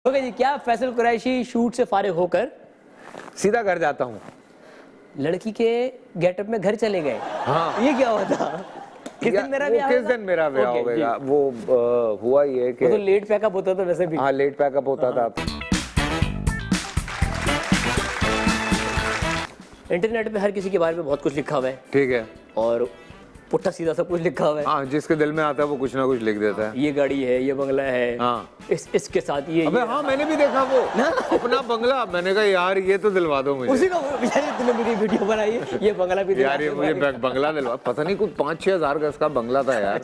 Okay जी, क्या Faisal Qureshi shoot से फारिग होकर सीधा घर जाता हूँ। लड़की के गेटअप में घर चले गए? हाँ। ये क्या हुआ था? किस दिन मेरा ब्याह किस दिन मेरा ब्याह Okay, होगा? वो हुआ ये कि वो तो लेट पैकअप होता था वैसे भी। हाँ, लेट पैकअप होता था। इंटरनेट पे हर किसी के बारे में बहुत कुछ लिखा हुआ है ठीक है। और पुट्ठा सीधा सब कुछ लिखा हुआ है। हाँ, जिसके दिल में आता है वो कुछ ना कुछ लिख देता है। ये गाड़ी है, ये बंगला है, हाँ। इसके साथ ये अबे हाँ, मैंने भी देखा वो अपना बंगला। मैंने कहा यार ये तो दिलवा दो मुझे। उसी का बेचारे तूने मेरी वीडियो बनाई है, ये बंगला भी यार ये मुझे बंगला दिलवा। पता नहीं कुछ 5-6 हज़ार गज का बंगला था यार।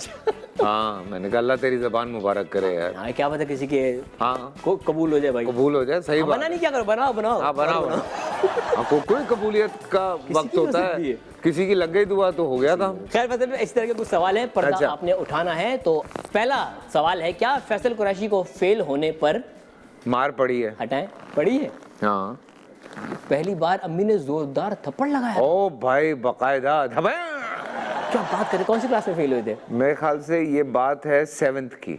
हाँ, मैंने कहा अल्लाह तेरी ज़बान मुबारक करे यार। हाँ, क्या पता किसी के हाँ को कबूल हो जाए भाई। कबूल हो जाए, सही बात। बना नहीं, क्या करो, बनाओ बनाओ। हाँ बनाओ। हाँ, कोई कबूलियत का वक्त होता है, किसी की लग गई दुआ तो हो गया था। खैर फैसल इस तरह के कुछ सवाल हैं, पर्दा अच्छा। आपने उठाना है। तो पहला सवाल है, क्या फैसल कुरैशी को फेल होने पर मार पड़ी है? हटाएं पड़ी है? हाँ। पहली बार अम्मी ने जोरदार थप्पड़ लगाया। ओ भाई बकायदा धबे। क्या बात करें, कौन सी क्लास में फेल हुए थे? मेरे ख्याल से ये बात है 7th की।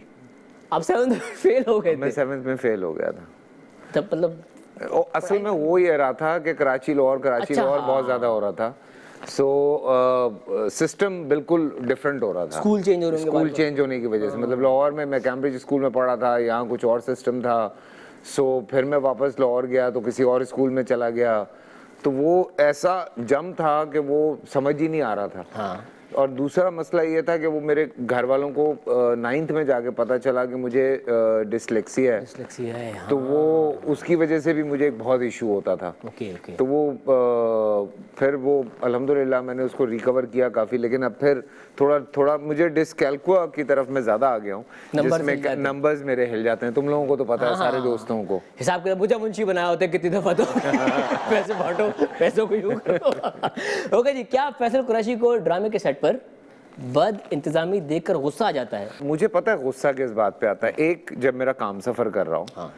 आप 7th में फेल हो गए मैं थे? 7th में फेल हो गया था। तब मतलब असल में वो ये रहा था कि कराची लाहौर अच्छा, बहुत ज़्यादा हो रहा था। सो सिस्टम बिल्कुल डिफरेंट हो रहा था। स्कूल चेंज होने के बाद। स्कूल चेंज होने की वजह से, मतलब लाहौर में मैं कैम्ब्रिज स्कूल में पढ़ा था, यहाँ कुछ और सिस्टम था। सो फिर मैं वापस लाहौर गया तो किसी और स्कूल में चला गया, तो वो ऐसा जम था कि वो समझ ही नहीं आ रहा था। हाँ। और दूसरा मसला ये था कि वो मेरे घर वालों को 9th में जाके पता चला कि मुझे डिसलेक्सिया है। डिसलेक्सिया है, हाँ। तो वो उसकी वजह से भी मुझे एक बहुत इशू होता था। Okay okay. तो वो फिर वो अल्हम्दुलिल्लाह मैंने उसको रिकवर किया काफ़ी, लेकिन अब फिर थोड़ा मुझे डिसकैल्कुआ की तरफ मैं ज़्यादा आ गया हूँ, जिसमें नंबर्स मेरे हिल जाते हैं। तुम लोगों को तो पता है, सारे दोस्तों को। हिसाब कर बुझा मुंशी बनाया होता है कितनी दफा तो पैसे बांटो, पैसों को यूं करो। ओके जी, क्या फैसल कुरैशी को ड्रामे के सेट पर बद इंतजामी देखकर गुस्सा आ जाता है? मुझे पता है गुस्सा किस बात पे आता है। एक, जब मेरा काम सफ़र कर रहा हूँ, हाँ।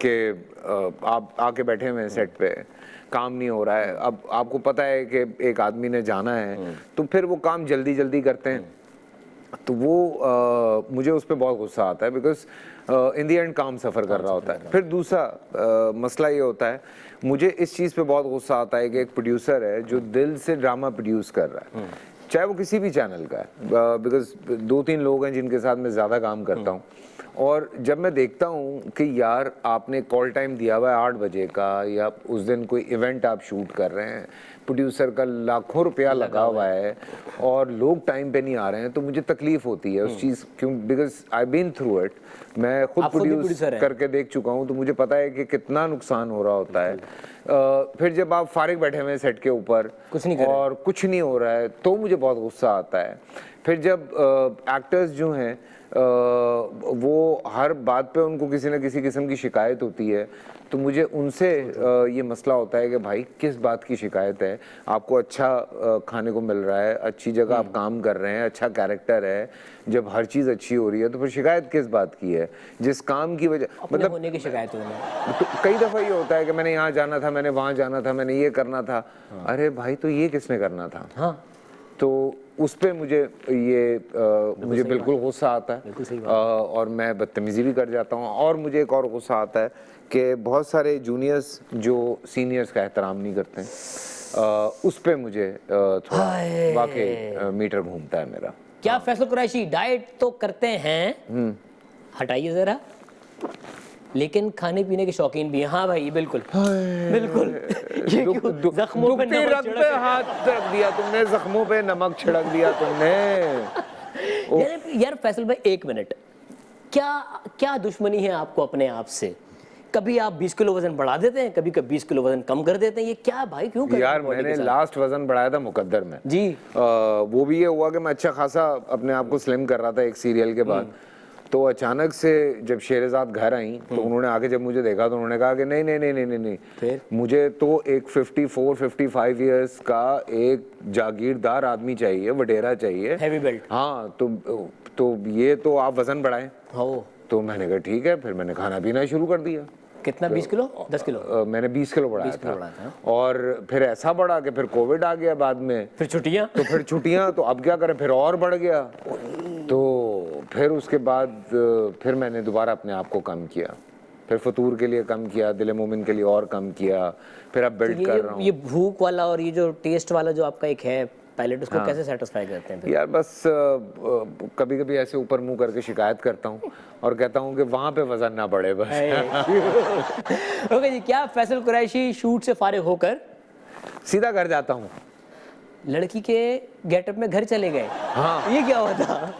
कि आप आके बैठे हुए हैं सेट पे, काम नहीं हो रहा है, अब आपको पता है कि एक आदमी ने जाना है, तो फिर वो काम जल्दी जल्दी करते हैं, तो वो मुझे उस पर बहुत गुस्सा आता है, बिकॉज इन दी एंड काम सफ़र कर रहा होता है। फिर दूसरा मसला ये होता है, मुझे इस चीज़ पे बहुत गुस्सा आता है कि एक प्रोड्यूसर है जो दिल से ड्रामा प्रोड्यूस कर रहा है, चाहे वो किसी भी चैनल का है, बिकॉज 2-3 लोग हैं जिनके साथ मैं ज़्यादा काम करता हूँ, और जब मैं देखता हूँ कि यार आपने कॉल टाइम दिया हुआ है 8 बजे का, या उस दिन कोई इवेंट आप शूट कर रहे हैं, प्रोड्यूसर का लाखों रुपया लगा हुआ है और लोग टाइम पे नहीं आ रहे हैं, तो मुझे तकलीफ होती है उस चीज़, क्यों? Because I been through it, मैं खुद प्रोड्यूस करके देख चुका हूँ, तो मुझे पता है कि कितना नुकसान हो रहा होता है। फिर जब आप फारिग बैठे हुए हैं सेट के ऊपर कुछ नहीं हो रहा है, तो मुझे बहुत गुस्सा आता है। फिर जब एक्टर्स जो हैं वो हर बात पे उनको किसी न किसी किस्म की शिकायत होती है, तो मुझे उनसे ये मसला होता है कि भाई किस बात की शिकायत है? आपको अच्छा खाने को मिल रहा है, अच्छी जगह आप काम कर रहे हैं, अच्छा कैरेक्टर है, जब हर चीज़ अच्छी हो रही है तो फिर शिकायत किस बात की है? जिस काम की वजह, मतलब होने की शिकायत होने तो कई दफ़ा ये होता है कि मैंने यहाँ जाना था, मैंने वहाँ जाना था, मैंने ये करना था। अरे भाई, तो ये किसने करना था? हाँ। तो उस पे मुझे मुझे बिल्कुल गुस्सा आता है, और मैं बदतमीज़ी भी कर जाता हूँ। और मुझे एक और गुस्सा आता है कि बहुत सारे जूनियर्स जो सीनियर्स का एहतराम नहीं करते हैं, उस पे मुझे थोड़ा वाकई मीटर घूमता है मेरा। क्या फैसल कुरैशी डाइट तो करते हैं, हटाइए जरा, लेकिन खाने पीने के शौकीन भी हैं? हाँ भाई, बिल्कुल बिल्कुल। जख्मों पे हाथ रख दिया तुमने, जख्मों पे नमक छिड़क दिया तुमने। यार फैसल भाई, 1 मिनट, क्या दुश्मनी है आपको अपने आप से? कभी आप 20 किलो वजन बढ़ा देते हैं, कभी 20 किलो वजन कम कर देते हैं, ये क्या भाई, क्यों करते हैं? यार मैंने लास्ट वजन बढ़ाया था मुकद्दर में जी। वो भी ये हुआ कि मैं अच्छा खासा अपने आप को स्लिम कर रहा था एक सीरियल के बाद, तो अचानक से जब शेरजाद घर आई तो उन्होंने आके जब मुझे देखा तो उन्होंने कहा कि नहीं नहीं नहीं नहीं नहीं नहीं, फिर मुझे तो एक 54-55 इयर्स का एक जागीरदार आदमी चाहिए, वडेरा चाहिए, हैवी बेल्ट। हाँ, तो ये तो आप वजन बढ़ाएं। हो तो मैंने कहा ठीक है, फिर मैंने खाना पीना शुरू कर दिया। कितना? 20 किलो 10 किलो? मैंने 20 किलो बढ़ाया था। और फिर ऐसा बढ़ा कि फिर कोविड आ गया बाद में, फिर छुट्टियां, तो अब क्या करें, फिर और बढ़ गया। तो फिर उसके बाद फिर मैंने दोबारा अपने आप को कम किया। फिर फतूर के लिए कम किया, दिल मोमिन के लिए और कम किया, फिर अब बिल्ड कर रहा हूँ। ये भूख वाला और ये जो टेस्ट वाला जो आपका एक है पैलेट, उसको कैसे सेटिस्फाई करते हैं फिर? यार बस कभी कभी ऐसे ऊपर मुंह करके शिकायत करता हूँ और कहता हूँ कि वहाँ पे वजन ना बढ़े बस। ओके जी, क्या फैसल कुरैशी शूट से फारिग होकर सीधा घर जाता हूँ। लड़की के गेटअप में घर चले गए? हाँ। ये क्या हुआ था?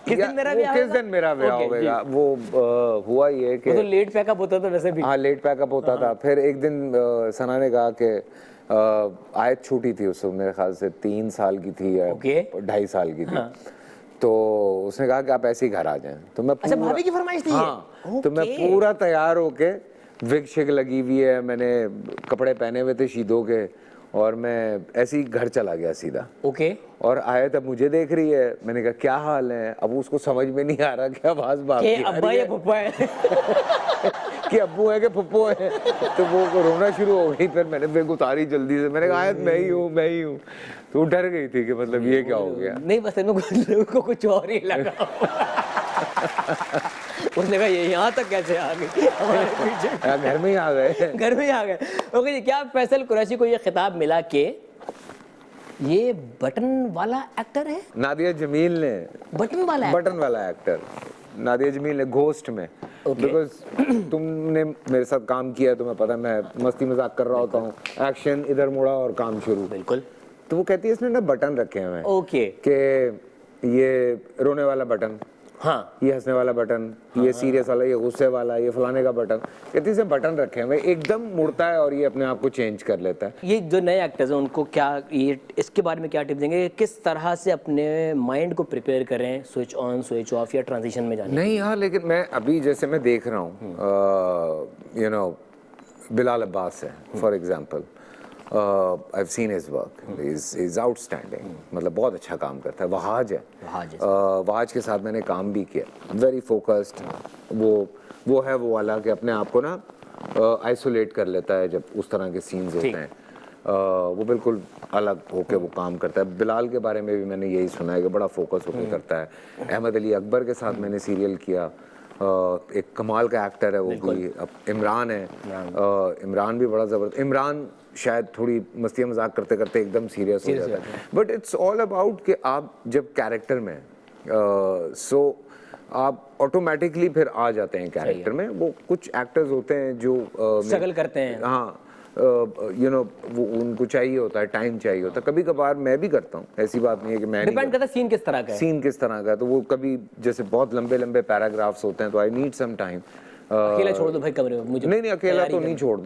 किस दिन मेरा ब्याह किस दिन मेरा ब्याह होगा? वो हुआ ये कि वो तो लेट पैकअप होता था वैसे भी। हाँ, लेट पैकअप होता था। फिर एक दिन सना ने कहा कि आयत छोटी थी उस वक्त, मेरे ख्याल से 3 साल की थी या 2.5 साल की थी। तो उसने कहा कि आप ऐसे ही घर आ जाएं। तो मैं अच्छा, भाभी की फरमाइश थी? हाँ, तो मैं पूरा तैयार होके, विग शिग लगी हुई है, मैंने कपड़े पहने हुए थे शीदों के, और मैं ऐसे ही घर चला गया सीधा। ओके। और आयत अब मुझे देख रही है, मैंने कहा क्या हाल है? अब उसको समझ में नहीं आ रहा कि आवाज बाप की अब्बा या फुप्पा है कि अब्बू है कि फुप्पो है। तो वो रोना शुरू हो गई। फिर मैंने बेग उतारी जल्दी से, मैंने कहा आयत मैं ही हूँ। तो डर गई थी कि मतलब ये क्या हो गया। नहीं, बस लोगों को कुछ और ही लगा उसने कहा ये यहाँ तक कैसे आ गई हमारे पीछे? घर में ही आ गए। घर में ही आ गए। ओके जी, क्या फैसल कुरैशी को ये खिताब मिला कि ये बटन वाला एक्टर है? नादिया जमील ने बटन वाला एक्टर नादिया जमील ने घोस्ट में, बिकॉज तुमने मेरे साथ काम किया है, तुम्हें पता है मैं मस्ती मजाक कर रहा होता हूँ, एक्शन इधर मुड़ा और काम शुरू। बिल्कुल। तो वो कहती है इसने ना बटन रखे हुए हैं। ओके। कि ये रोने वाला बटन, हाँ, ये हंसने वाला बटन, ये सीरियस वाला, ये गुस्से वाला, ये फलाने का बटन, कहती से बटन रखे हैं। एकदम मुड़ता है और ये अपने आप को चेंज कर लेता है। ये जो नए एक्टर्स हैं उनको क्या ये इसके बारे में क्या टिप देंगे? किस तरह से अपने माइंड को प्रिपेयर करें स्विच ऑन स्विच ऑफ या ट्रांजिशन में जाने? नहीं हाँ, लेकिन मैं अभी जैसे मैं देख रहा हूँ, यू नो बिलाल अब्बास है for example, I have seen his work, is outstanding, मतलब बहुत अच्छा काम करता है। वहाज है, वहाज के साथ मैंने काम भी किया, वेरी फोकस्ड। वो है वो वाला कि अपने आप को ना आइसोलेट कर लेता है जब उस तरह के सीन्स होते हैं। वो बिल्कुल अलग होके वो काम करता है। बिलाल के बारे में भी मैंने यही सुना है कि बड़ा फोकस होकर करता है। अहमद अली अकबर के साथ मैंने सीरियल किया, एक कमाल का एक्टर है वो भी। अब इमरान है, इमरान भी बड़ा ज़बरदस्त। इमरान शायद थोड़ी मस्तियाँ मजाक करते करते एकदम सीरियस हो जाता है, बट इट्स ऑल अबाउट कि आप जब कैरेक्टर में सो आप ऑटोमेटिकली फिर आ जाते हैं कैरेक्टर में। वो कुछ एक्टर्स होते हैं जो स्ट्रगल करते हैं। हाँ, यू नो वो उनको चाहिए होता है, टाइम चाहिए होता है। कभी कभार मैं भी करता हूँ, ऐसी बात नहीं है कि मैं नहीं डिपेंड करता है सीन किस तरह का है। सीन किस तरह का है। तो वो कभी जैसे बहुत लंबे लंबे पैराग्राफ्स होते हैं तो आई नीड सम टाइम। अकेला छोड़ दो भाई कमरे में मुझे। नहीं अकेला तो नहीं छोड़ दो।